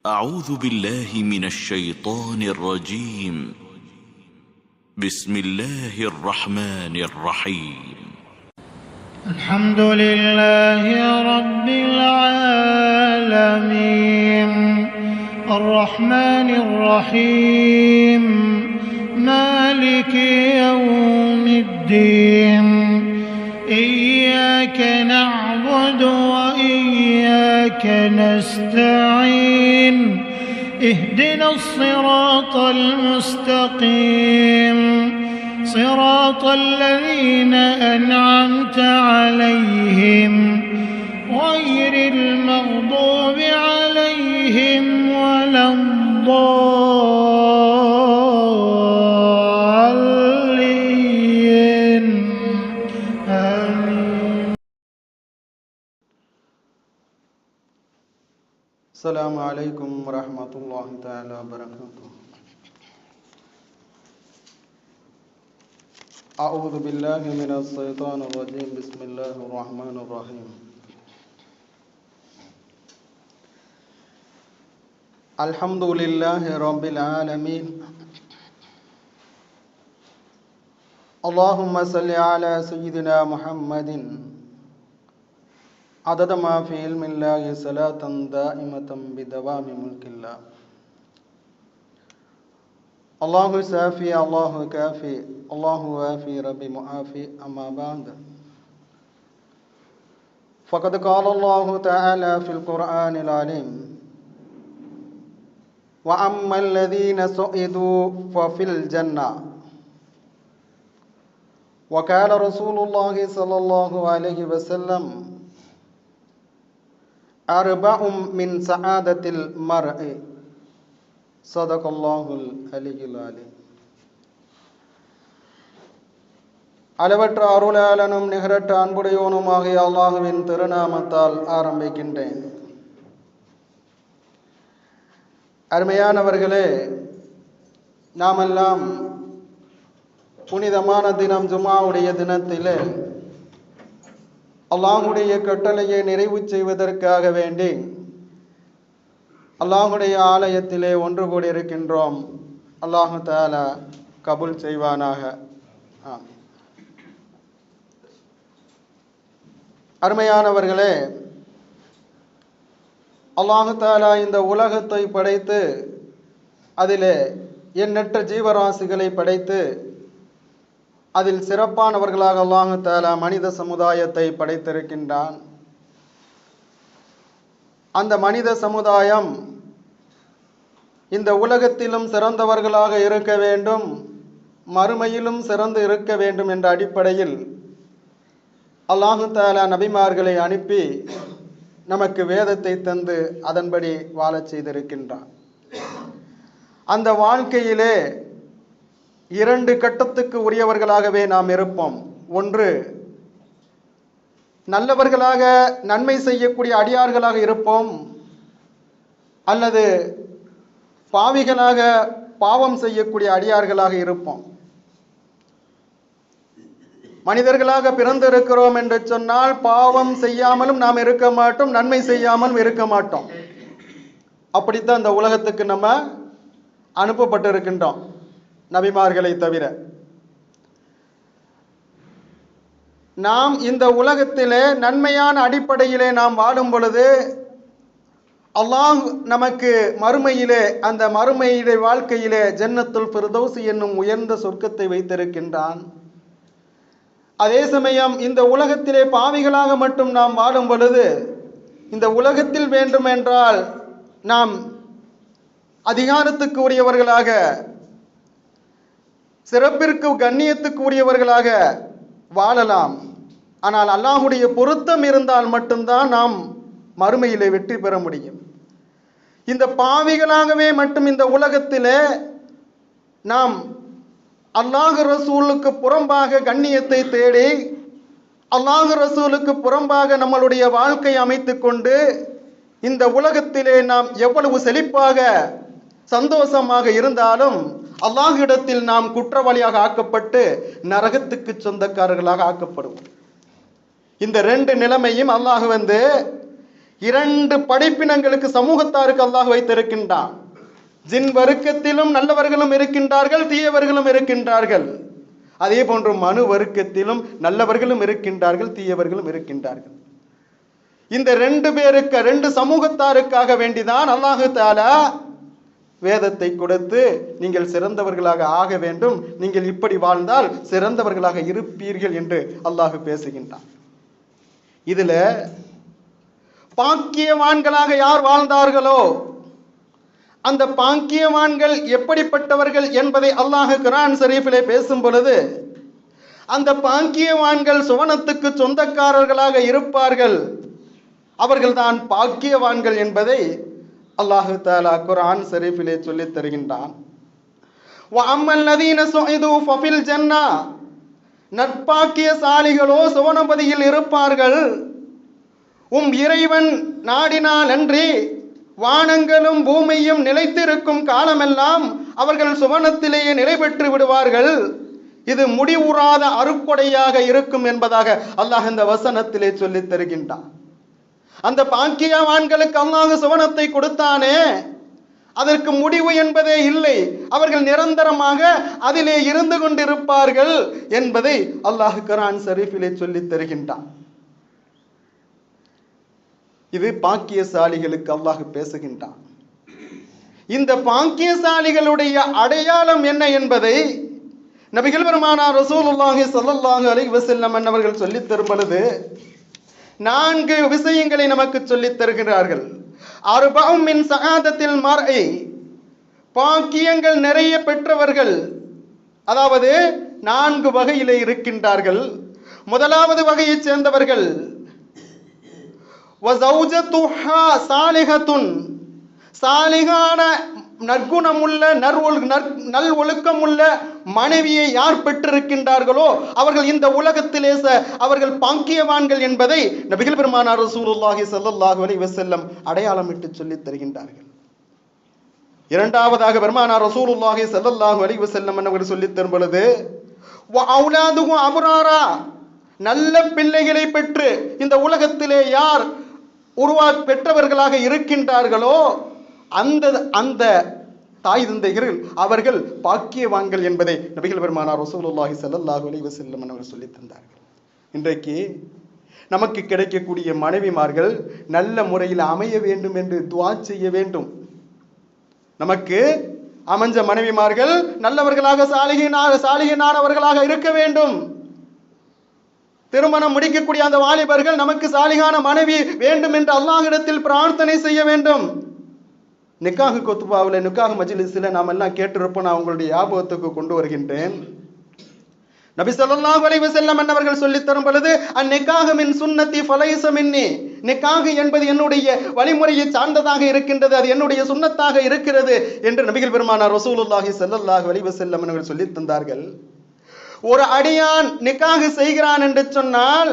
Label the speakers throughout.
Speaker 1: أعوذ بالله من الشيطان الرجيم. بسم الله الرحمن الرحيم.
Speaker 2: الحمد لله رب العالمين الرحمن الرحيم مالك يوم الدين إياك نعبد وإياك نستعين اهدنا الصراط المستقيم صراط الذين أنعمت عليهم غير المغضوب عليهم ولا الضالين آمين.
Speaker 3: السلام عليكم ورحمة الله تعالى وبركاته. أعوذ بالله من الشيطان الرجيم. بسم الله الرحمن الرحيم. الحمد لله رب العالمين. اللهم صل على سيدنا محمد عدد ما في علم الله صلاة دائمة بدوام ملك الله. الله سافي الله كافي الله وافي ربي معافي. أما بعد فقد قال الله تعالى في القرآن العليم: وأما الذين سعدوا ففي الجنة. وقال رسول الله صلى الله عليه وسلم: أربع من سعادة المرء. صدق الله العلي العليم. அளவற்ற அருளாளனும் நிகரற்ற அன்புடையோனுமாகிய அல்லாஹுவின் திருநாமத்தால் ஆரம்பிக்கின்றேன். அருமையானவர்களே, நாமெல்லாம் புனிதமான தினம் ஜும்ஆவுடைய தினத்திலே அல்லாஹுடைய கட்டளையை நிறைவு செய்வதற்காக வேண்டி அல்லாஹுடைய ஆலயத்திலே ஒன்று கூடியிருக்கின்றோம். அல்லாஹு தஆலா கபூல் செய்வானாக. ஆமீன். அருமையானவர்களே, அல்லாஹு தஆலா இந்த உலகத்தை படைத்து அதிலே எண்ணற்ற ஜீவராசிகளை படைத்து அதில் சிறப்பானவர்களாக அல்லாஹு தஆலா மனித சமுதாயத்தை படைத்திருக்கின்றான். அந்த மனித சமுதாயம் இந்த உலகத்திலும் சிறந்தவர்களாக இருக்க வேண்டும், மறுமையிலும் சிறந்து இருக்க வேண்டும் என்ற அடிப்படையில் அல்லாஹு தஆலா நபிமார்களை அனுப்பி நமக்கு வேதத்தை தந்து அதன்படி வாழச் செய்திருக்கின்றான். அந்த வாழ்க்கையிலே இரண்டு கட்டத்துக்கு உரியவர்களாகவே நாம் இருப்போம். ஒன்று, நல்லவர்களாக நன்மை செய்யக்கூடிய அடியார்களாக இருப்போம், அல்லது பாவிகளாக பாவம் செய்யக்கூடிய அடியார்களாக இருப்போம். மனிதர்களாக பிறந்திருக்கிறோம் என்று சொன்னால் பாவம் செய்யாமலும் நாம் இருக்க மாட்டோம், நன்மை செய்யாமலும் இருக்க மாட்டோம். அப்படித்தான் இந்த உலகத்துக்கு நம்ம அனுப்பப்பட்டிருக்கின்றோம், நபிமார்களை தவிர. நாம் இந்த உலகத்திலே நன்மையான அடிப்படையிலே நாம் வாழும் பொழுது அல்லாஹ் நமக்கு மறுமையிலே, அந்த மறுமையிலே வாழ்க்கையிலே ஜன்னத்துல் ஃபிர்தௌஸ் என்னும் உயர்ந்த சொர்க்கத்தை வைத்திருக்கின்றான். அதே சமயம் இந்த உலகத்திலே பாவிகளாக மட்டும் நாம் வாழும் பொழுது இந்த உலகத்தில் வேண்டுமென்றால் நாம் அதிகாரத்துக்கு உரியவர்களாக, சிறப்பிற்கு கண்ணியத்துக்கு உரியவர்களாக வாழலாம். ஆனால் அல்லாஹுடைய பொருத்தம் இருந்தால் மட்டும்தான் நாம் மறுமையிலே வெற்றி பெற முடியும். இந்த பாவிகளாகவே மட்டும் இந்த உலகத்திலே நாம் அல்லாஹ் ரசூலுக்கு புறம்பாக கண்ணியத்தை தேடி, அல்லாஹ் ரசூலுக்கு புறம்பாக நம்மளுடைய வாழ்க்கை அமைத்து கொண்டு இந்த உலகத்திலே நாம் எவ்வளவு செழிப்பாக சந்தோஷமாக இருந்தாலும் அல்லாஹ்விடத்தில் நாம் குற்றவாளியாக ஆக்கப்பட்டு நரகத்துக்கு சொந்தக்காரர்களாக ஆக்கப்படுவோம். இந்த ரெண்டு நிலைமையும் அல்லாஹ் 2 படைப்பினங்களுக்கு சமூகத்தாருக்கு அல்லாஹ் வைத்திருக்கின்றான். ஜின் வர்க்கத்திலும் நல்லவர்களும் இருக்கின்றார்கள், தீயவர்களும் இருக்கின்றார்கள். அதே போன்று மனு வர்க்கத்திலும் நல்லவர்களும் இருக்கின்றார்கள், தீயவர்களும் இருக்கின்றார்கள். இந்த 2 பேருக்கு 2 சமூகத்தாருக்காக வேண்டிதான் அல்லாஹு தஆலா வேதத்தை கொடுத்து நீங்கள் சிறந்தவர்களாக ஆக வேண்டும், நீங்கள் இப்படி வாழ்ந்தால் சிறந்தவர்களாக இருப்பீர்கள் என்று அல்லாஹ் பேசுகின்றான். இதுல பாக்கியவான்களாக யார் வாழ்ந்தார்களோ அந்த பாக்கியவான்கள் எப்படிப்பட்டவர்கள் என்பதை அல்லாஹ் குர்ஆன் ஷரீஃபிலே பேசும் பொழுது அந்த பாக்கியவான்கள் சுவனத்துக்கு சொந்தக்காரர்களாக இருப்பார்கள், அவர்கள்தான் பாக்கியவான்கள் என்பதை அல்லாஹ் தஆலா குர்ஆன் ஷரீஃபிலே சொல்லித் தருகின்றான். வஅம்மல்லதீன சுஇது ஃபஃபில் ஜன்னா, நற்பாக்கியசாலிகளோ சுவனபதியில் இருப்பார்கள். இறைவன் நாடினால் அன்றி வானங்களும் பூமியும் நிலைத்திருக்கும் காலமெல்லாம் அவர்கள் சுவனத்திலேயே நிலை பெற்று விடுவார்கள். இது முடிவுறாத அருக்கொடையாக இருக்கும் என்பதாக அல்லாஹ் இந்த வசனத்திலே சொல்லித் தருகின்றான். அந்த பாக்கியவான்களுக்கு அல்லாஹ் சுவனத்தை கொடுத்தானே, அதற்கு முடிவு என்பதே இல்லை, அவர்கள் நிரந்தரமாக அதிலே இருந்து கொண்டிருப்பார்கள் என்பதை அல்லாஹ் குர்ஆன் ஷரீஃபிலே சொல்லித் தருகின்றான். இது பாக்கியசாலிகளுக்கு அல்லாஹ் பேசுகின்றான். இந்த பாக்கியசாலிகளுடைய அடையாளம் என்ன என்பதை நபிகள் பெருமானார் ரசூலுல்லாஹி ஸல்லல்லாஹு அலைஹி வஸல்லம் அவர்கள் சொல்லித் தரும் பொழுது 4 விஷயங்களை நமக்கு சொல்லித் தருகிறார்கள். அர்பஉம் மின் சஆதத்தில் மர்இ, பாக்கியங்கள் நிறைய பெற்றவர்கள், அதாவது 4 வகையிலே இருக்கின்றார்கள். முதலாவது வகையைச் சேர்ந்தவர்கள் வஸௌஜதுஹா சாலிஹத்துன், சாலிகான நற்குணமுள்ள நல் ஒழுக்கமுள்ள மனைவியை யார் பெற்றிருக்கின்றார்களோ அவர்கள் இந்த உலகத்திலே அவர்கள் பாக்கியவான்கள் என்பதை நபிகள் பெருமானார் ரசூலுல்லாஹி ஸல்லல்லாஹு அலைஹி வஸல்லம் அடையாளமிட்டு சொல்லித் தருகின்றார்கள். இரண்டாவதாக பெருமானார் ரசூலுல்லாஹி ஸல்லல்லாஹு அலைஹி வஸல்லம் அவர்கள் சொல்லித் தரும் பொழுது வஅவுலாதுஹு அப்ராரா, நல்ல பிள்ளைகளை பெற்று இந்த உலகத்திலே யார் பெற்றவர்களாக இருக்கின்றார்களோ அந்த தாய் தந்தைகள் அவர்கள் பாக்கியவான்கள் என்பதை நபிகள் பெருமானார் ரசூலுல்லாஹி ஸல்லல்லாஹு அலைஹி வஸல்லம் அவர்கள் சொல்லித் தந்தார்கள். இன்றைக்கு நமக்கு கிடைக்கக்கூடிய மனைவிமார்கள் நல்ல முறையில் அமைய வேண்டும் என்று துஆ செய்ய வேண்டும். நமக்கு அமைஞ்ச மனைவிமார்கள் நல்லவர்களாக சாலிஹீனானவர்களாக இருக்க வேண்டும். திருமணம் முடிக்கக்கூடிய அந்த வாலிபர்கள் நமக்கு சாலிகான மனைவி வேண்டும் என்று அல்லாஹ்விடத்தில் பிரார்த்தனை செய்ய வேண்டும். நிக்காஹ் கொத்துபாவில் நிக்காஹ் மஜ்லிஸில் நாம் எல்லாம் கேட்டிருப்போம். நான் உங்களுடைய ஞாபகத்துக்கு கொண்டு வருகின்றேன். நபி ஸல்லல்லாஹு அலைஹி வஸல்லம் அவர்கள் சொல்லித் தரும் பொழுது அந்நிக்காஹு மின் சுன்னத்தி ஃபலைஸ மின்னி, நிக்காஹ் என்பது என்னுடைய வழிமுறையை சார்ந்ததாக இருக்கின்றது, அது என்னுடைய சுன்னத்தாக இருக்கிறது என்று நபிகள் பெருமானார் ரசூலுல்லாஹி ஸல்லல்லாஹு அலைஹி வஸல்லம் அவர்கள் சொல்லித் தந்தார்கள். ஒரு அடியான் நிக்காஹ் செய்கிறான் என்று சொன்னால்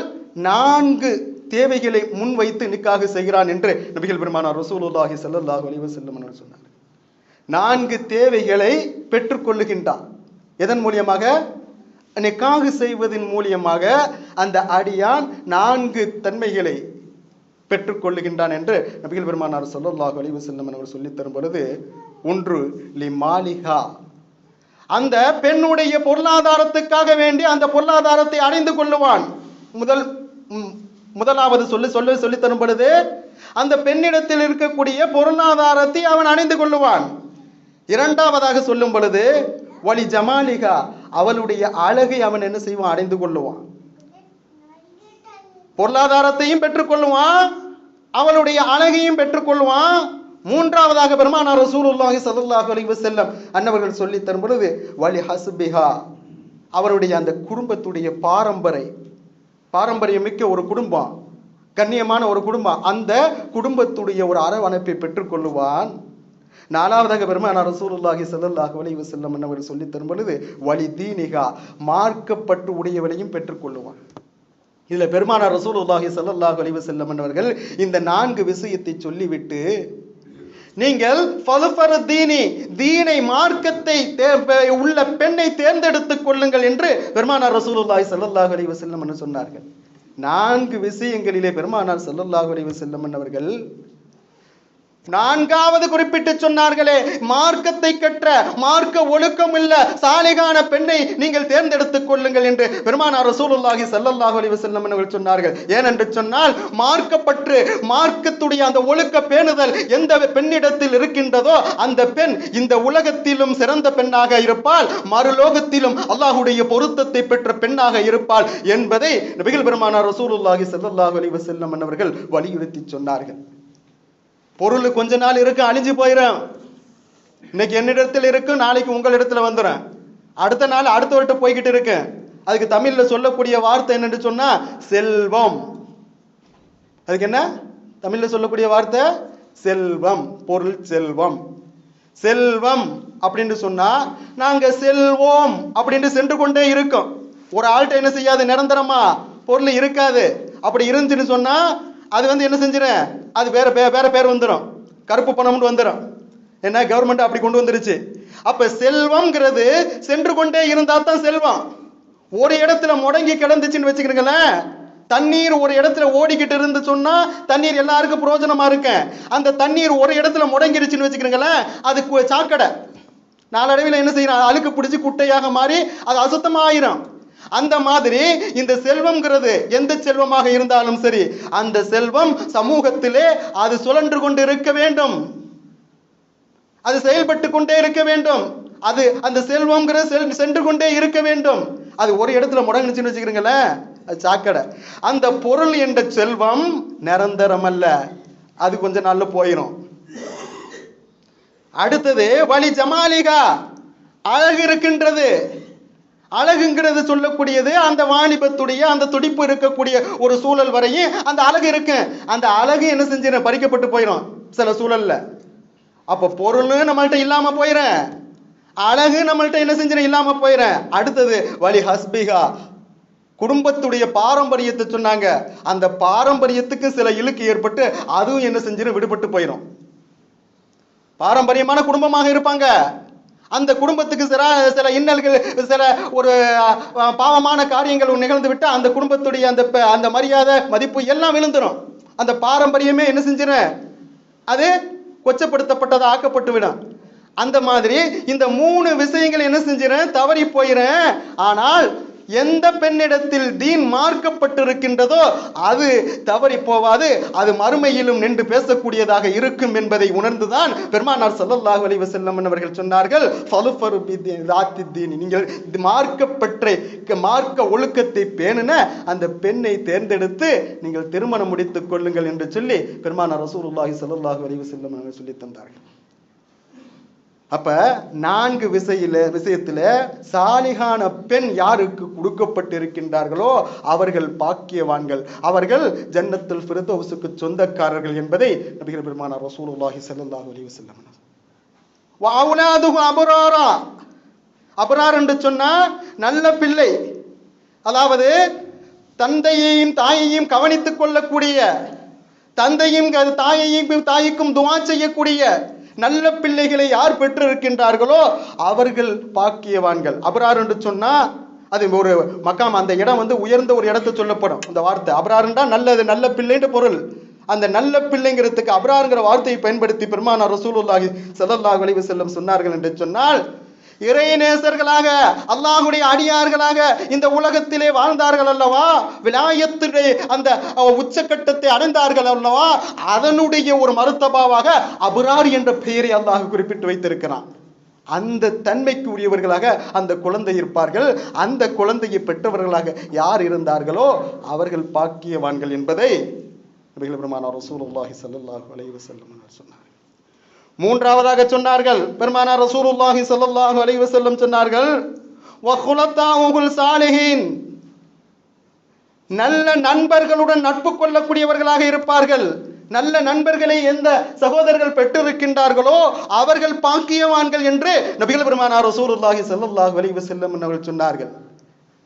Speaker 3: 4 தேவைகளை முன்வைத்து நிக்காஹ் செய்கிறான் என்று நபிகள் பெருமானார் ரசூலுல்லாஹி ஸல்லல்லாஹு அலைஹி வஸல்லம் அவர்கள் சொன்னார்கள். 4 தேவைகளை பெற்றுக்கொள்ளுகின்றான். எதன் மூலியமாக? நிக்காஹ் செய்வதன் மூலியமாக அந்த அடியான் 4 தன்மைகளை பெற்றுக்கொள்ளுகின்றான் என்று நபிகள் பெருமானார் ஸல்லல்லாஹு அலைஹி வஸல்லம் அவர்கள் சொல்லித் தரும் பொழுது, 1 லிமாலிஹா, அந்த பெண்ணுடைய பொருளாதாரத்துக்காக வேண்டி அந்த பொருளாதாரத்தை அடைந்து கொள்ளுவான். முதலாவது சொல்லி தரும் பொழுது அந்த பெண்ணிடத்தில் இருக்கக்கூடிய பொருளாதாரத்தை அவன் அடைந்து கொள்ளுவான். இரண்டாவதாக சொல்லும் பொழுது வலி ஜமாலிகா, அவளுடைய அழகை அவன் என்ன செய்வான்? அடைந்து கொள்ளுவான். பொருளாதாரத்தையும் பெற்றுக்கொள்ளுவான், அவளுடைய அழகையும் பெற்றுக்கொள்வான். மூன்றாவதாக பெருமானார் ரசூலுல்லாஹி ஸல்லல்லாஹு அலைஹி வஸல்லம் அன்னவர்கள் சொல்லி தரும் பொழுது வலி ஹஸ்பிஹா, அவருடைய அந்த குடும்பத்துடைய பாரம்பரியம் மிக்க ஒரு குடும்பம், கண்ணியமான ஒரு குடும்பம், அந்த குடும்பத்துடைய ஒரு அரவணைப்பை பெற்றுக்கொள்ளுவான். நாலாவதாக பெருமானார் ரசூலுல்லாஹி ஸல்லல்லாஹு அலைஹி வஸல்லம் அன்னவர்கள் சொல்லி தரும் பொழுது வலி தீனிகா, மார்க்கப்பட்டு உடையவளையும் பெற்றுக்கொள்ளுவான். இதுல பெருமானார் ரசூலுல்லாஹி ஸல்லல்லாஹு அலைஹி வஸல்லம் அன்னவர்கள் இந்த 4 விஷயத்தை சொல்லிவிட்டு நீங்கள் தீனை மார்க்கத்தை உள்ள பெண்ணை தேர்ந்தெடுத்துக் கொள்ளுங்கள் என்று பெருமானார் ரசூலுல்லாஹி ஸல்லல்லாஹு அலைஹி வஸல்லம் சொன்னார்கள். 4 விஷயங்களிலே பெருமானார் ஸல்லல்லாஹு அலைஹி வஸல்லம் அவர்கள் 4வது குறிப்பிட்டு சொன்னார்களே, மார்க்கத்தை கற்ற மார்க்க ஒழுக்கம் இல்ல சாலிகான பெண்ணை நீங்கள் தேர்ந்தெடுத்துக் கொள்ளுங்கள் என்று பெருமானார் ரசூலுல்லாஹி ஸல்லல்லாஹு அலைஹி வஸல்லம் அவர்கள் சொன்னார்கள். ஏனென்று சொன்னால் மார்க்கப்பற்று மார்க்கத்துடைய அந்த ஒழுக்க பேணுதல் எந்த பெண்ணிடத்தில் இருக்கின்றதோ அந்த பெண் இந்த உலகத்திலும் சிறந்த பெண்ணாக இருப்பாள், மறுலோகத்திலும் அல்லாஹ்வுடைய பொருத்தத்தை பெற்ற பெண்ணாக இருப்பாள் என்பதை நபிகள் பெருமானார் ரசூலுல்லாஹி ஸல்லல்லாஹு அலைஹி வஸல்லம் அவர்கள் வலியுறுத்தி சொன்னார்கள். பொருள் கொஞ்ச நாள் இருக்கு, அழிஞ்சு போயிடும். இன்னைக்கு என்னிடத்தில் இருக்கு, நாளைக்கு உங்களிடத்துல வந்துடும். அடுத்த நாள் அடுத்தவர்கிட்ட போய்கிட்டு இருக்கு. அதுக்கு தமிழ்ல சொல்லக்கூடிய வார்த்தை என்னன்னு சொன்னா செல்வம். அதுக்கு என்ன தமிழ்ல சொல்லக்கூடிய வார்த்தை? செல்வம். பொருள் செல்வம். செல்வம் அப்படின்னு சொன்னா நாங்க செல்வோம் அப்படின்னு சென்று கொண்டே இருக்கோம். ஒரு ஆள்கிட்ட என்ன செய்யாது, நிரந்தரமா பொருள் இருக்காது. அப்படி இருந்துச்சுன்னு சொன்னா அது என்ன செஞ்சிடும், அது வேற பேர் வந்துடும், கருப்பு பணம்னு வந்துடும். என்ன கவர்மெண்ட் அப்படி கொண்டு வந்துருச்சு. அப்ப செல்வம்ங்கிறது சென்று கொண்டே இருந்தா தான் செல்வம். ஒரு இடத்துல முடங்கி கிடந்துச்சுன்னு வச்சுக்கிறீங்களேன், தண்ணீர் ஒரு இடத்துல ஓடிக்கிட்டு இருந்து சொன்னா தண்ணீர் எல்லாருக்கும் பிரயோஜனமா இருக்கு. அந்த தண்ணீர் ஒரு இடத்துல முடங்கிருச்சுன்னு வச்சுக்கிறீங்களேன், அது சாக்கடை. நாளடைவில் என்ன செய்யணும், அழுக்கு பிடிச்சி குட்டையாக மாறி அது அசுத்தமாயிரும். அந்த மாதிரி இந்த செல்வம்ங்கிறது எந்த செல்வமாக இருந்தாலும் சரி, அந்த செல்வம் சமூகத்திலே அது சுழன்று கொண்டு இருக்க வேண்டும், அது செயல்பட்டு கொண்டே இருக்க வேண்டும். அது அந்த செல்வம்ங்கிறது சென்று கொண்டே இருக்க வேண்டும். அது ஒரு இடத்துல முடங்குச்சுன்னு வச்சுக்கிறீங்களேன், அது சாக்கடை. அந்த பொருள் என்ற செல்வம் நிரந்தரம் அல்ல, அது கொஞ்ச நாள்ல போயிடும். அடுத்தது வலி ஜமாலிகா, அழகு இருக்கின்றது. அழகுங்கிறது சொல்லக்கூடியது அந்த வாலிபத்துடைய அந்த துடிப்பு இருக்கக்கூடிய ஒரு சூழல் வரையும் அந்த அழகு இருக்கு. அந்த அழகு என்ன செஞ்சு பறிக்கப்பட்டு போயிடும் சில சூழல்ல. அப்ப பொருள் நம்மள்ட்ட இல்லாம போயிடும், அழகு நம்மள்ட்ட என்ன செஞ்சு இல்லாம போயிடும். அடுத்தது வலி ஹஸ்பிகா, குடும்பத்துடைய பாரம்பரியத்தை சொன்னாங்க. அந்த பாரம்பரியத்துக்கு சில இழுக்கு ஏற்பட்டு அதுவும் என்ன செஞ்சிடும், விடுபட்டு போயிடும். பாரம்பரியமான குடும்பமாக இருப்பாங்க, அந்த குடும்பத்துக்கு சில இன்னல்கள், சில ஒரு பாவமான காரியங்கள் நிகழ்ந்து விட்டு அந்த குடும்பத்துடைய அந்த மரியாதை மதிப்பு எல்லாம் விழுந்துடும். அந்த பாரம்பரியமே என்ன செஞ்சிடும், அது கொச்சப்படுத்தப்பட்டதை ஆக்கப்பட்டு விடும். அந்த மாதிரி இந்த 3 விஷயங்கள் என்ன செஞ்சிடும், தவறி போயிடும். ஆனால் எந்த பெண்ணிடத்தில் தீன் மார்க்கப்பட்டிருக்கின்றதோ அது தவறி போவாது, அது மறுமையிலும் நின்று பேசக்கூடியதாக இருக்கும் என்பதை உணர்ந்துதான் பெருமானார் ஸல்லல்லாஹு அலைஹி வஸல்லம் அவர்கள் சொன்னார்கள், ஃபலுஃபரு பிதாத்தித்தீன், நீங்கள் மார்க்க ஒழுக்கத்தை பேணுன அந்த பெண்ணை தேர்ந்தெடுத்து நீங்கள் திருமணம் முடித்துக் கொள்ளுங்கள் என்று சொல்லி பெருமானார் ரசூலுல்லாஹி ஸல்லல்லாஹு அலைஹி வஸல்லம் அவர்கள் சொல்லி தந்தார்கள். அப்ப 4 விஷயத்துல சாலிகான பெண் யாருக்கு கொடுக்கப்பட்டிருக்கின்றார்களோ அவர்கள் பாக்கியவான்கள், அவர்கள் ஜன்னத்துல் ஃபிர்தௌஸுக்கு சொந்தக்காரர்கள் என்பதை நபிகள் பெருமானார் ரசூலுல்லாஹி ஸல்லல்லாஹு அலைஹி வஸல்லம். வ அவுலாதுஹு அப்ராரா, அப்ரார் என்று சொன்னா நல்ல பிள்ளை, அதாவது தந்தையையும் தாயையும் கவனித்துக் கொள்ளக்கூடிய, தந்தையும் தாய்க்கும் துஆ செய்யக்கூடிய நல்ல பிள்ளைகளை யார் பெற்றிருக்கின்றார்களோ அவர்கள் பாக்கியவான்கள். அப்ரார் என்று சொன்னா அது ஒரு மக்காம், அந்த இடம் உயர்ந்த ஒரு இடத்தை சொல்லப்படும். அந்த வார்த்தை அப்ரார்ன்றா நல்லது, நல்ல பிள்ளைன்ற பொருள். அந்த நல்ல பிள்ளைங்கிறதுக்கு அப்ரார்ங்கிற வார்த்தையை பயன்படுத்தி பெருமானார் ரசூலுல்லாஹி ஸல்லல்லாஹு அலைஹி வஸல்லம் சொன்னார்கள் என்று சொன்னால், இறைநேசர்களாக அல்லாஹ்வுடைய அடியார்களாக இந்த உலகத்திலே வாழ்ந்தார்கள் அல்லவா, விலாயத்துடைய அந்த உச்சக்கட்டத்தை அடைந்தார்கள் அல்லவா, அதனுடைய ஒரு மருத்தபாவாக அப்ரார் என்ற பெயரை அல்லாஹ் குறிப்பிட்டு வைத்திருக்கிறான். அந்த தன்மைக்கு உரியவர்களாக அந்த குழந்தை இருப்பார்கள். அந்த குழந்தையை பெற்றவர்களாக யார் இருந்தார்களோ அவர்கள் பாக்கியவான்கள் என்பதை நபிகள் பெருமானார் ரசூலுல்லாஹி ஸல்லல்லாஹு அலைஹி வஸல்லம் சொன்னார்கள். மூன்றாவதாக சொன்னார்கள் பெருமானார் ரசூலுல்லாஹி ஸல்லல்லாஹு அலைஹி வஸல்லம் சொன்னார்கள், வஹுலதாஉல் சாலிஹீன், நல்ல நண்பர்களுடன் நட்பு கொள்ளக்கூடியவர்களாக இருப்பார்கள். நல்ல நண்பர்களை எந்த சகோதரர்கள் பெற்றிருக்கின்றார்களோ அவர்கள் பாக்கியவான்கள் என்று நபிகள் பெருமானார் ரசூலுல்லாஹி ஸல்லல்லாஹு அலைஹி வஸல்லம் அவர்கள் சொன்னார்கள்.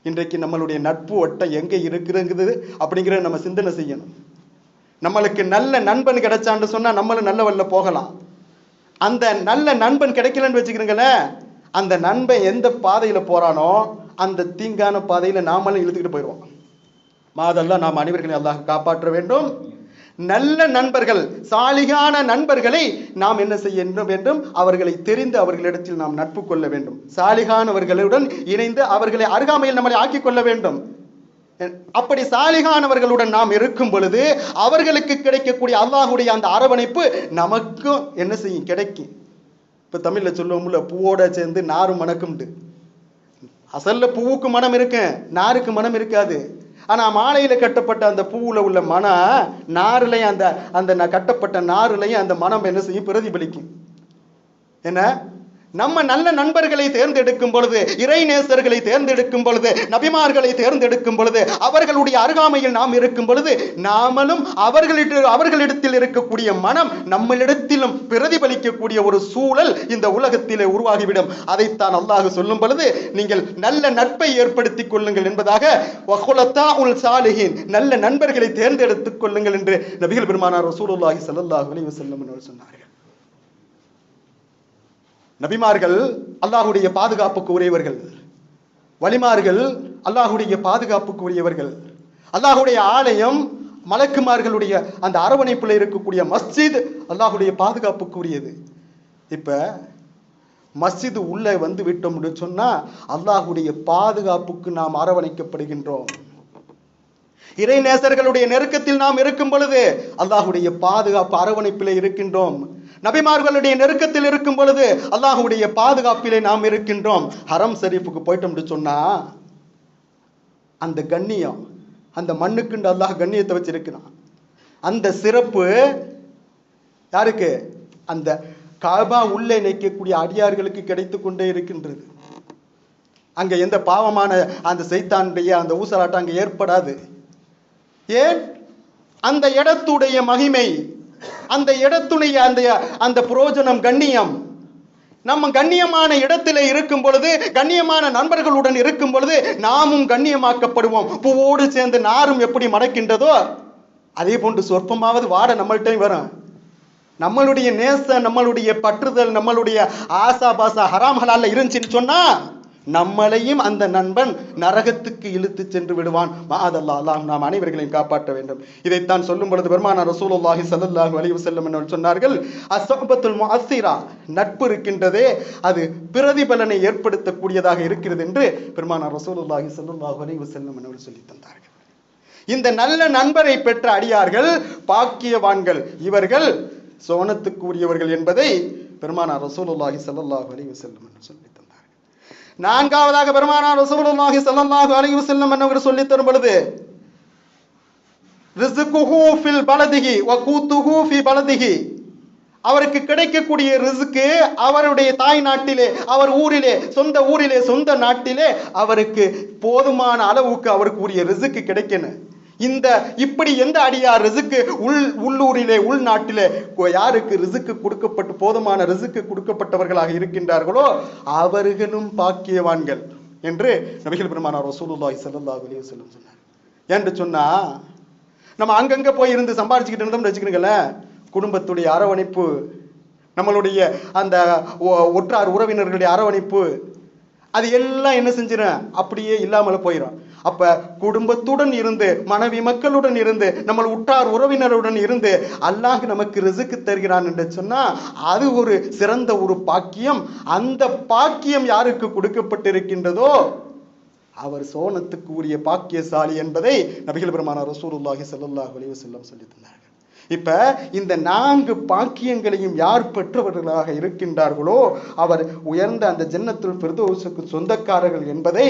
Speaker 3: இன்றைக்கு நம்மளுடைய நட்பு வட்டம் எங்க இருக்குதுங்கிறது அப்படிங்கிறத நம்ம சிந்தனை செய்யணும். நம்மளுக்கு நல்ல நண்பன் கிடைச்சான்னு சொன்னா நம்மளும் நல்ல வழில போகலாம். அந்த நல்ல நண்பன் கிடைக்கலன்னு வச்சுக்கிறீங்களேன், அந்த நண்பன் எந்த பாதையில போறானோ அந்த தீங்கான பாதையில நாமளும் இழுத்துக்கிட்டு போயிடுவோம். மாதல்லா நாம் அனைவர்களை அல்லாஹ் காப்பாற்ற வேண்டும். நல்ல நண்பர்கள், சாலிகான நண்பர்களை நாம் என்ன செய்ய வேண்டும்? அவர்களை தெரிந்து அவர்களிடத்தில் நாம் நட்பு கொள்ள வேண்டும். சாலிகானவர்களுடன் இணைந்து அவர்களை அருகாமையில் நம்மளை ஆக்கிக் கொள்ள வேண்டும். அப்படி சாலிகானவர்களுடன் நாம் இருக்கும் பொழுது அவர்களுக்கு கிடைக்கக்கூடிய அல்லாஹுடைய அந்த அரவணைப்பு நமக்கும் என்ன செய்யும்? கிடைக்கும். இப்ப தமிழ்ல சொல்லுவோம்ல, பூவோட சேர்ந்து நாரும் மணக்கும்ட்டு. அசல்ல பூவுக்கு மனம் இருக்கு, நாருக்கு மனம் இருக்காது. ஆனா மாலையில கட்டப்பட்ட அந்த பூவுல உள்ள மனம் நாருலையும் அந்த கட்டப்பட்ட நாருலையும் அந்த மனம் என்ன செய்யும்? பிரதிபலிக்கும். என்ன, நம்ம நல்ல நண்பர்களை தேர்ந்தெடுக்கும் பொழுது, இறை நேசர்களை தேர்ந்தெடுக்கும் பொழுது, நபிமார்களை தேர்ந்தெடுக்கும் பொழுது, அவர்களுடைய அருகாமையில் நாம் இருக்கும் பொழுது நாமளும் அவர்களிடத்தில் இருக்கக்கூடிய மனம் நம்மளிடத்திலும் பிரதிபலிக்கக்கூடிய ஒரு சூழல் இந்த உலகத்திலே உருவாகிவிடும். அதைத்தான் அல்லாஹ் சொல்லும் பொழுது, நீங்கள் நல்ல நட்பை ஏற்படுத்திக் கொள்ளுங்கள் என்பதாக, நல்ல நண்பர்களை தேர்ந்தெடுத்துக் கொள்ளுங்கள் என்று நபிகள் பெருமானார் ரசூலுல்லாஹி ஸல்லல்லாஹு அலைஹி வஸல்லம் அவர்கள் சொன்னார்கள். நபிமார்கள் அல்லாஹுடைய பாதுகாப்புக்கு உரியவர்கள், வலிமார்கள் அல்லாஹுடைய பாதுகாப்புக்கு உரியவர்கள். அல்லாஹுடைய ஆலயம், மலக்குமார்களுடைய அந்த அரவணைப்பில் இருக்கக்கூடிய மஸ்ஜித் அல்லாஹுடைய பாதுகாப்புக்கு உரியது. இப்ப மஸ்ஜித் உள்ள வந்து விட்டோம் சொன்னா அல்லாஹுடைய பாதுகாப்புக்கு நாம் அரவணைக்கப்படுகின்றோம். இறை நேசர்களுடைய நெருக்கத்தில் நாம் இருக்கும் பொழுது அல்லாஹுடைய பாதுகாப்பு அரவணைப்பிலே இருக்கின்றோம். நபிமார்களுடைய நெருக்கத்தில் இருக்கும் பொழுது அல்லாஹுடைய பாதுகாப்பிலே நாம் இருக்கின்றோம். ஹரம் ஷரீஃபுக்கு போயிட்டோம் சொன்னா அந்த கண்ணியம், அந்த மண்ணுக்குண்டு அல்லாஹ் கண்ணியத்தை வச்சிருக்கிறான். அந்த சிறப்பு யாருக்கு? அந்த காபா உள்ளே நிற்கக்கூடிய அடியார்களுக்கு கிடைத்து கொண்டே இருக்கின்றது. அங்க எந்த பாவமான அந்த சைத்தானுடைய அந்த ஊசலாட்டம் அங்க ஏற்படாது. ஏன்? அந்த இடத்துடைய மகிமை, அந்த இடத்துடைய அந்த புரோஜனம், கண்ணியம். நம்ம கண்ணியமான இடத்திலே இருக்கும் பொழுது, கண்ணியமான நண்பர்களுடன் இருக்கும் பொழுது நாமும் கண்ணியமாக்கப்படுவோம். பூவோடு சேர்ந்து நாரும் எப்படி மடக்கின்றதோ அதே போன்று சொற்பமாவது வாட நம்மள்கிட்ட வரும். நம்மளுடைய நேச, நம்மளுடைய பற்றுதல், நம்மளுடைய ஆசா பாசா ஹராம் ஹலால்ல இருந்துச்சுன்னு சொன்னா நம்மளையும் அந்த நண்பன் நரகத்துக்கு இழுத்து சென்று விடுவான். மஆதல்லாஹ், அல்லாஹ் நாம் அனைவர்களையும் காப்பாற்ற வேண்டும். இதைத்தான் சொல்லும் பொழுது பெருமானார் ரசூலுல்லாஹி ஸல்லல்லாஹு அலைஹி வஸல்லம் அவர்கள் சொன்னார்கள், அஸ்ஸஹபத்துல் முஅஸ்ஸிரா, நட்பு இருக்கின்றதே அது பிரதிபலனை ஏற்படுத்தக்கூடியதாக இருக்கிறது என்று பெருமானார் ரசூலுல்லாஹி ஸல்லல்லாஹு அலைஹி வஸல்லம் அவர்கள் சொல்லி தந்தார்கள். இந்த நல்ல நண்பரை பெற்ற அடியார்கள் பாக்கியவான்கள், இவர்கள் சோனத்துக்குரியவர்கள் என்பதை பெருமானார் ரசூலுல்லாஹி ஸல்லல்லாஹு அலைஹி வஸல்லம் சொல்லி தந்தார்கள். நான்காவதாக பெருமானார் ரசூலுல்லாஹி ஸல்லல்லாஹு அலைஹி வஸல்லம் அவர்கள் சொல்லி தரும் பொழுது, ரிஸ்குஹு ஃபில் பலதிஹி வ கூத்துஹு ஃபி பலதிஹி, அவருக்கு கிடைக்கக்கூடிய ரிஸ்க் அவருடைய தாய் நாட்டிலே, அவர் ஊரிலே, சொந்த ஊரிலே, சொந்த நாட்டிலே அவருக்கு போதுமான அளவுக்கு அவருக்கு உரிய ரிஸ்க் கிடைக்கணும். இந்த இப்படி எந்த அடியார் ரிஸ்க்கு உள்ளூரிலே, உள்நாட்டிலே யாருக்கு ரிஸ்க்கு கொடுக்கப்பட்டு போதுமான ரிஸ்க்கு கொடுக்கப்பட்டவர்களாக இருக்கின்றார்களோ அவர்களும் பாக்கியவான்கள் என்று நபிகள் பெருமானார் ரசூலுல்லாஹி ஸல்லல்லாஹு அலைஹி வஸல்லம் சொன்னார். என்று சொன்னா நம்ம அங்கங்க போய் இருந்து சம்பாதிச்சுக்கிட்டு இருந்தோம்னு வச்சுக்கிறீங்களேன், குடும்பத்துடைய அரவணைப்பு, நம்மளுடைய அந்த ஒற்றார் உறவினர்களுடைய அரவணைப்பு, அது எல்லாம் என்ன செஞ்சிடும்? அப்படியே இல்லாமல் போயிடும். அப்ப குடும்பத்துடன் இருந்து, மனைவி மக்களுடன் இருந்து, நம்ம உற்றார் உறவினருடன் இருந்து அல்லாஹ் நமக்கு ரிஸ்க் தருகிறான் என்று சொன்னா அது ஒரு சிறந்த ஒரு பாக்கியம். அந்த பாக்கியம் யாருக்கு கொடுக்கப்பட்டிருக்கின்றதோ அவர் சோனத்துக்கு உரிய பாக்கியசாலி என்பதை நபிகள் பெருமானார் ரசூலுல்லாஹி ஸல்லல்லாஹு அலைஹி வஸல்லம் சொல்லி தந்தார்கள். இப்ப இந்த 4 பாக்கியங்களையும் யார் பெற்றவர்களாக இருக்கின்றார்களோ அவர் உயர்ந்த அந்த ஜன்னத்துல் ஃபிர்தௌஸுக்கு சொந்தக்காரர்கள் என்பதை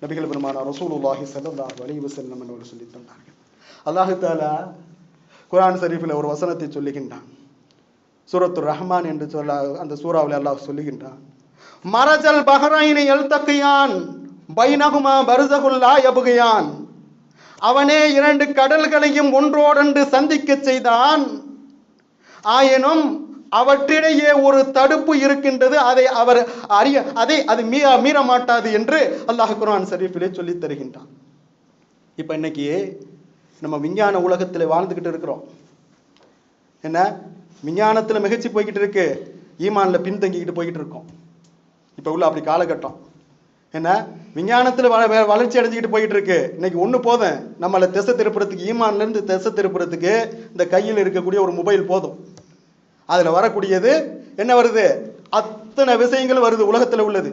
Speaker 3: நபிகள் பெருமானார் ரசூலுல்லாஹி ஸல்லல்லாஹு அலைஹி வஸல்லம் அவர்கள் சொல்லி தந்தார்கள். அல்லாஹ் தஆலா குர்ஆன் ஷரீஃபில் ஒரு வசனத்தை சொல்லுகின்றான். சூரத்துர் ரஹ்மான் என்று சொல்ல அந்த சூறாவில் அல்லாஹ் சொல்லுகின்றான், மரஜல் பஹரைனி யல்தகியான் பைனஹுமா பர்ஸகுல் லா யப்கியான், அவனே 2 கடல்களையும் ஒன்றோடொன்று சந்திக்க செய்தான், ஆயினும் அவற்றிடையே ஒரு தடுப்பு இருக்கின்றது, அதை மீற மாட்டாது என்று அல்லாஹ் குர்ஆன் ஷரீஃபிலே சொல்லி தருகின்றான். இப்ப இன்னைக்கு நம்ம விஞ்ஞான உலகத்தில் வாழ்ந்துகிட்டு இருக்கிறோம். என்ன, விஞ்ஞானத்துல மிகச்சி போய்கிட்டு இருக்கு, ஈமான்ல பின்தங்கிக்கிட்டு போய்கிட்டு இருக்கோம். இப்ப உள்ள அப்படி காலகட்டம். என்ன விஞ்ஞானத்துல வளர்ச்சி அடைஞ்சிக்கிட்டு போயிட்டு இருக்கு. இன்னைக்கு ஒண்ணு போதும், நம்மளை திசை திருப்புறதுக்கு, ஈமான்ல இருந்து திசை திருப்புறதுக்கு இந்த கையில் இருக்கக்கூடிய ஒரு மொபைல் போதும். அதுல வரக்கூடியது என்ன வருது? அத்தனை விஷயங்கள் வருது உலகத்துல உள்ளது.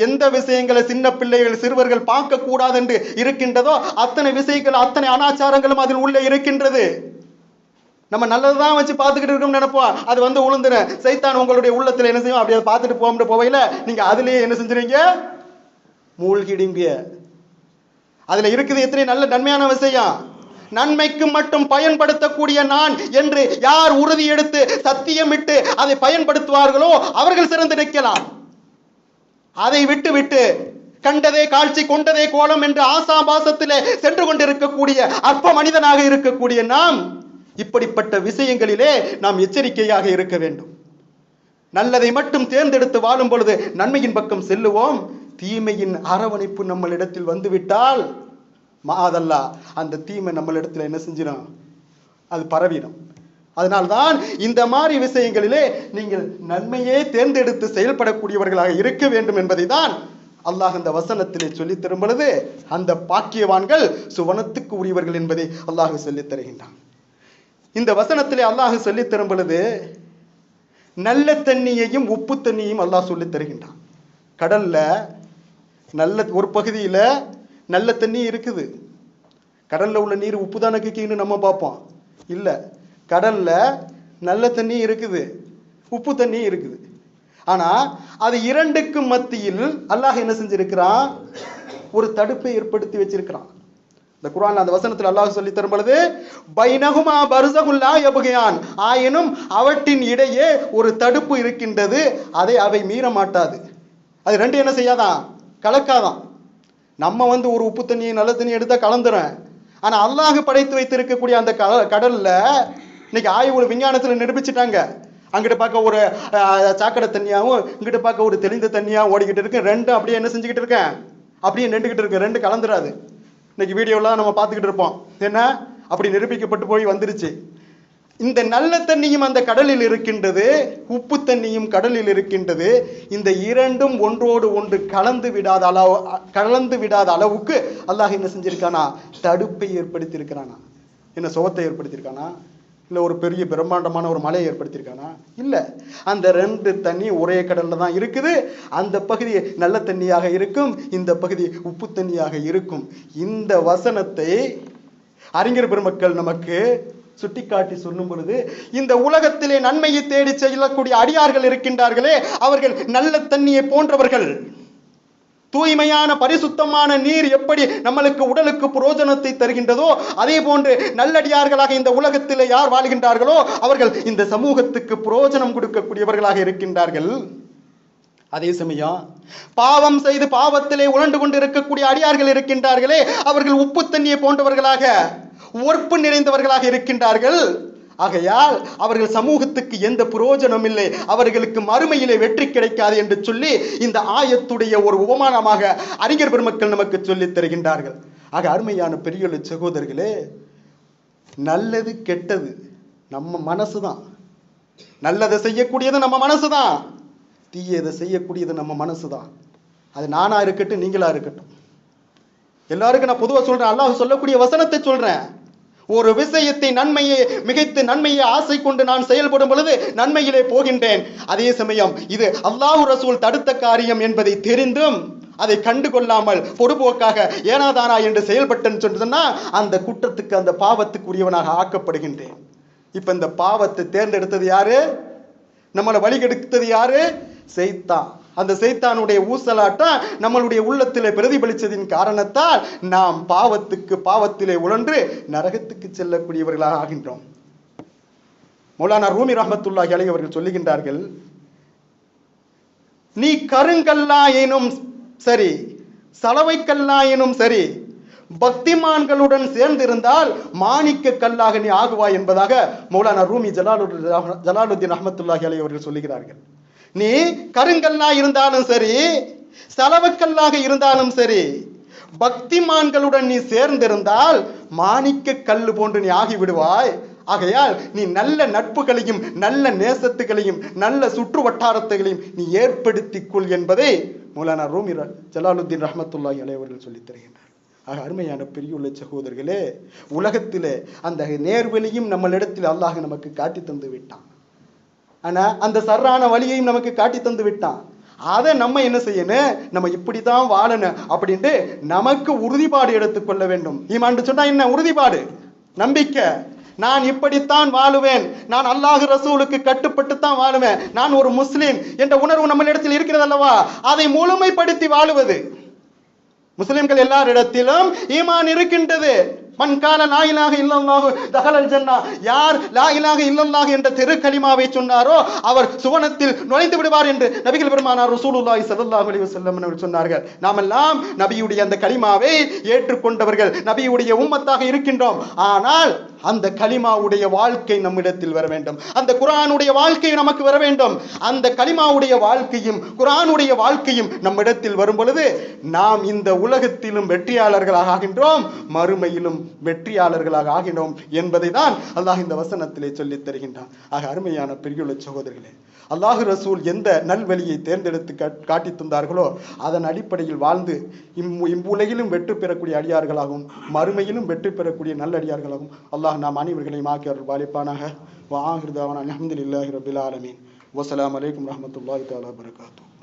Speaker 3: எந்த விஷயங்களை சின்ன பிள்ளைகள் சிறுவர்கள் பார்க்க கூடாது என்று இருக்கின்றதோ அத்தனை விஷயங்கள், அத்தனை அனாச்சாரங்களும் அதில் உள்ள இருக்கின்றது. நம்ம நல்லதுதான் வச்சு பார்த்துக்கிட்டு இருக்கோம்னு நினைப்போம். அது வந்து உளுந்துற சைத்தான் உங்களுடைய உள்ளத்துல என்ன செய்யும்? அப்படியே பார்த்துட்டு போக போவையில நீங்க அதுலயே என்ன செஞ்சுறீங்க? மூழ்கிடுங்க. அதுல இருக்குது எத்தனை நல்ல நன்மையான விஷயம். நன்மைக்கு மட்டும் பயன்படுத்தக்கூடிய நான் என்று யார் உறுதி எடுத்து சத்தியமிட்டு அதை பயன்படுத்துவார்களோ அவர்கள் சிறந்து நிற்கலாம். அதை விட்டு விட்டு கண்டதே காட்சி கொண்டதே கோலம் என்று ஆசாபாசத்திலே சென்று கொண்டிருக்கக்கூடிய அற்ப மனிதனாக இருக்கக்கூடிய நாம் இப்படிப்பட்ட விஷயங்களிலே நாம் எச்சரிக்கையாக இருக்க வேண்டும். நல்லதை மட்டும் தேர்ந்தெடுத்து வாழும் பொழுது நன்மையின் பக்கம் செல்லுவோம். தீமையின் அரவணைப்பு நம்மளிடத்தில் வந்துவிட்டால் மாதல்லா அந்த தீமை நம்மளிடத்தில் என்ன செஞ்சிடும்? அது பரவிடும். அதனால்தான் இந்த மாதிரி விஷயங்களிலே நீங்கள் நன்மையே தேர்ந்தெடுத்து செயல்படக்கூடியவர்களாக இருக்க வேண்டும் என்பதை தான் அல்லாஹ் இந்த வசனத்திலே சொல்லித் தரும் பொழுது அந்த பாக்கியவான்கள் சுவனத்துக்கு உரியவர்கள் என்பதை அல்லாஹ் சொல்லித் தருகின்றான். இந்த வசனத்திலே அல்லாஹ் சொல்லித் தரும் பொழுது நல்ல தண்ணியையும் உப்பு தண்ணியையும் அல்லாஹ் சொல்லித் தருகின்றான். கடல்ல நல்ல ஒரு பகுதியில நல்ல தண்ணி இருக்குது. கடல்ல உள்ள நீர் உப்பு தானே கிக்கின்னு நம்ம பார்ப்போம். இல்ல, கடல்ல நல்ல தண்ணி இருக்குது, உப்பு தண்ணி இருக்குது. ஆனா அது இரண்டுக்கும் மத்தியில் அல்லாஹ் என்ன செஞ்சிருக்கிறான்? ஒரு தடுப்பை ஏற்படுத்தி வச்சிருக்கிறான். இந்த குர்ஆன்ல அந்த வசனத்தில் அல்லாஹ் சொல்லி தரும் பொழுது பைனஹுமா பர்ஸகுல் லா யப்கியான், ஆயினும் அவற்றின் இடையே ஒரு தடுப்பு இருக்கின்றது, அதை அவை மீற மாட்டாது. அது ரெண்டு என்ன செய்யாதான்? கலக்காதான். நம்ம வந்து ஒரு உப்பு தண்ணி நல்ல தண்ணி எடுத்தா கலந்துறேன். ஆனா அல்லாஹ் படைத்து வைத்திருக்கக்கூடிய அந்த கடல்ல இன்னைக்கு ஆய்வு விஞ்ஞானத்துல நிரூபிச்சுட்டாங்க. அங்கிட்ட பார்க்க ஒரு சாக்கடை தண்ணியாவும் இங்கிட்ட பார்க்க ஒரு தெளிந்த தண்ணியா ஓடிக்கிட்டு இருக்கு. ரெண்டு அப்படியே என்ன செஞ்சுக்கிட்டு இருக்கேன்? அப்படியே நின்றுகிட்டு இருக்கு. ரெண்டு கலந்துராது. இன்னைக்கு வீடியோலாம் நம்ம பார்த்துக்கிட்டு இருப்போம். என்ன அப்படி நிரூபிக்கப்பட்டு போய் வந்துருச்சு. இந்த நல்ல தண்ணியும் அந்த கடலில் இருக்கின்றது, உப்பு தண்ணியும் கடலில் இருக்கின்றது. இந்த இரண்டும் ஒன்றோடு ஒன்று கலந்து விடாத அளவுக்கு அல்லாஹ் என்ன செஞ்சிருக்கானா? தடுப்பை ஏற்படுத்தி இருக்கிறானா? என்ன சுவத்தை ஏற்படுத்தியிருக்கானா? இல்ல ஒரு பெரிய பிரம்மாண்டமான ஒரு மலையை ஏற்படுத்தியிருக்கானா? இல்ல, அந்த ரெண்டு தண்ணி ஒரே கடல்ல தான் இருக்குது. அந்த பகுதி நல்ல தண்ணியாக இருக்கும், இந்த பகுதி உப்பு தண்ணியாக இருக்கும். இந்த வசனத்தை அறிஞர் பெருமக்கள் நமக்கு சுட்டிக்காட்டி சொல்லும் பொழுது இந்த உலகத்திலே நன்மையை தேடி செல்லக்கூடிய அடியார்கள் இருக்கின்றார்களே, அவர்கள் நல்ல தண்ணியை போன்றவர்கள். தூய்மையான பரிசுத்தமான நீர் எப்படி நம்மளுக்கு உடலுக்கு புரோஜனத்தை தருகின்றதோ அதே போன்று நல்லடியார்களாக இந்த உலகத்திலே யார் வாழ்கின்றார்களோ அவர்கள் இந்த சமூகத்துக்கு புரோஜனம் கொடுக்கக்கூடியவர்களாக இருக்கின்றார்கள். அதே சமயம் பாவம் செய்து பாவத்திலே உழண்டு கொண்டு இருக்கக்கூடிய அடியார்கள் இருக்கின்றார்களே, அவர்கள் உப்பு தண்ணியை போன்றவர்களாக, உவர்ப்பு நிறைந்தவர்களாக இருக்கின்றார்கள். ஆகையால் அவர்கள் சமூகத்துக்கு எந்த பிரயோஜனம் இல்லை, அவர்களுக்கு மறுமையிலே வெற்றி கிடைக்காது என்று சொல்லி இந்த ஆயத்துடைய ஒரு உபமானமாக அறிஞர் பெருமக்கள் நமக்கு சொல்லித் தருகின்றார்கள். ஆக அருமையான பெரிய சகோதரர்களே, நல்லது கெட்டது நம்ம மனசுதான். நல்லதை செய்யக்கூடியது நம்ம மனசுதான், தீயதை செய்யக்கூடியது நம்ம மனசுதான். அது நானா இருக்கட்டும், நீங்களா இருக்கட்டும். எல்லாருக்கும் நான் பொதுவாக சொல்றேன், அல்லாஹ் சொல்லக்கூடிய வசனத்தை சொல்றேன். ஒரு விஷயத்தை நன்மையை மிகைத்து நன்மையை ஆசை கொண்டு நான் செயல்படும் பொழுது நன்மையிலே போகின்றேன். அதே சமயம் இது அல்லாஹ் ரசூல் தடுத்த காரியம் என்பதை தெரிந்தும் அதை கண்டு கொள்ளாமல் பொறுப்போக்காக ஏனாதானா என்று செயல்பட்டேன்னு சொன்னா அந்த குற்றத்துக்கு, அந்த பாவத்துக்கு உரியவனாக ஆக்கப்படுகின்றேன். இப்ப இந்த பாவத்தை தேர்ந்தெடுத்தது யாரு? நம்மளை வழிகெடுத்தது யாரு? சைத்தான். அந்த சைத்தானுடைய ஊசலாட்டம் நம்மளுடைய உள்ளத்திலே பிரதிபலித்ததின் காரணத்தால் நாம் பாவத்திலே உழன்று நரகத்துக்கு செல்லக்கூடியவர்களாக ஆகின்றோம். மௌலானா ரூமி ரஹ்மத்துல்லாஹி அலைஹி அவர்கள் சொல்லுகின்றார்கள், நீ கருங்கல்லாயினும் சரி, சலவைக்கல்லாயினும் சரி, பக்திமான்களுடன் சேர்ந்திருந்தால் மாணிக்க கல்லாக நீ ஆகுவாய் என்பதாக மௌலானா ரூமி ஜலாலுத்தீன் ரஹ்மத்துல்லாஹி அலைஹி அவர்கள் சொல்லுகிறார்கள். நீ கருங்கல்லா இருந்தாலும் சரி, சலவக்கல்லாக இருந்தாலும் சரி, பக்திமான்களுடன் நீ சேர்ந்திருந்தால் மாணிக்க கல்லு போன்று நீ ஆகிவிடுவாய். ஆகையால் நீ நல்ல நட்புகளையும் நல்ல நேசத்துகளையும் நல்ல சுற்று வட்டாரத்தைகளையும் நீ ஏற்படுத்திக் கொள் என்பதை மௌலானா ரூமி ஜலாலுத்தீன் ரஹ்மத்துல்லாஹி அலைஹி அவர்கள் சொல்லித் தருகின்றார். ஆக அருமையான பெரியுள்ள சகோதரர்களே, உலகத்திலே அந்த நேர்வழியும் நம்மளிடத்தில் அல்லாஹ் நமக்கு காட்டி தந்து விட்டான். ஆனா அந்த சர்றான வழியையும் நமக்கு காட்டி தந்து விட்டான். அதை நம்ம என்ன செய்யணும், நம்ம இப்படித்தான் வாழணும் அப்படின்ட்டு நமக்கு உறுதிப்பாடு எடுத்துக்கொள்ள வேண்டும். ஈமான் சொன்னா என்ன? உறுதிப்பாடு, நம்பிக்கை. நான் இப்படித்தான் வாழுவேன், நான் அல்லாஹ் ரசூலுக்கு கட்டுப்பட்டு தான் வாழுவேன், நான் ஒரு முஸ்லிம் என்ற உணர்வு நம்மளிடத்தில் இருக்கிறது அல்லவா? அதை முழுமைப்படுத்தி வாழுவது. முஸ்லிம்கள் எல்லாரிடத்திலும் ஈமான் இருக்கின்றது. மன் கால லா இலாஹ இல்லல்லாஹு தஹலல் ஜன்னா, யார் லா இலாஹ இல்லல்லாஹ் என்ற திருக்கலிமாவை சொன்னாரோ அவர் சுவனத்தில் நுழைந்து விடுவார் என்று நபிகள் பெருமானார் ரசூலுல்லாஹி ஸல்லல்லாஹு அலைஹி வஸல்லம் அவர்கள் சொன்னார்கள். நாமெல்லாம் நபியுடைய அந்த கலிமாவை ஏற்றுக்கொண்டவர்கள், நபியுடைய உம்மத்தாக இருக்கின்றோம். ஆனால் அந்த கலிமாவுடைய வாழ்க்கை நம்மிடத்தில் வர வேண்டும். அந்த குர்ஆனுடைய வாழ்க்கை நமக்கு வர வேண்டும். அந்த கலிமாவுடைய வாழ்க்கையும் குர்ஆனுடைய வாழ்க்கையும் நம்மிடத்தில் வரும் பொழுது நாம் இந்த உலகத்திலும் வெற்றியாளர்களாக ஆகின்றோம், மறுமையிலும் வெற்றியாளர்களாக ஆகின்றோம் என்பதை தான் அல்லாஹ் இந்த வசனத்திலே சொல்லித் தருகின்றான். ஆக அருமையான பெரியுள்ள சகோதரர்களே, அல்லாஹ் ரசூல் எந்த நல்வழியை தேர்ந்தெடுத்து காட்டி தந்தார்களோ அதன் அடிப்படையில் வாழ்ந்து இவ்வுலகிலும் வெற்றி பெறக்கூடிய அடியார்களாகவும் மறுமையிலும் வெற்றி பெறக்கூடிய நல்லடியார்களாகவும் அல்லாஹ் நாம் அனைவர்களையும் ஆக்கி அருள் பாலிப்பானாக. வ ஆகிரு தஅவானா அல்ஹம்துலில்லாஹி ரப்பில் ஆலமீன். வஸ்ஸலாமு அலைக்கும் வரஹ்மத்துல்லாஹி தஆலா வபரகாத்துஹு.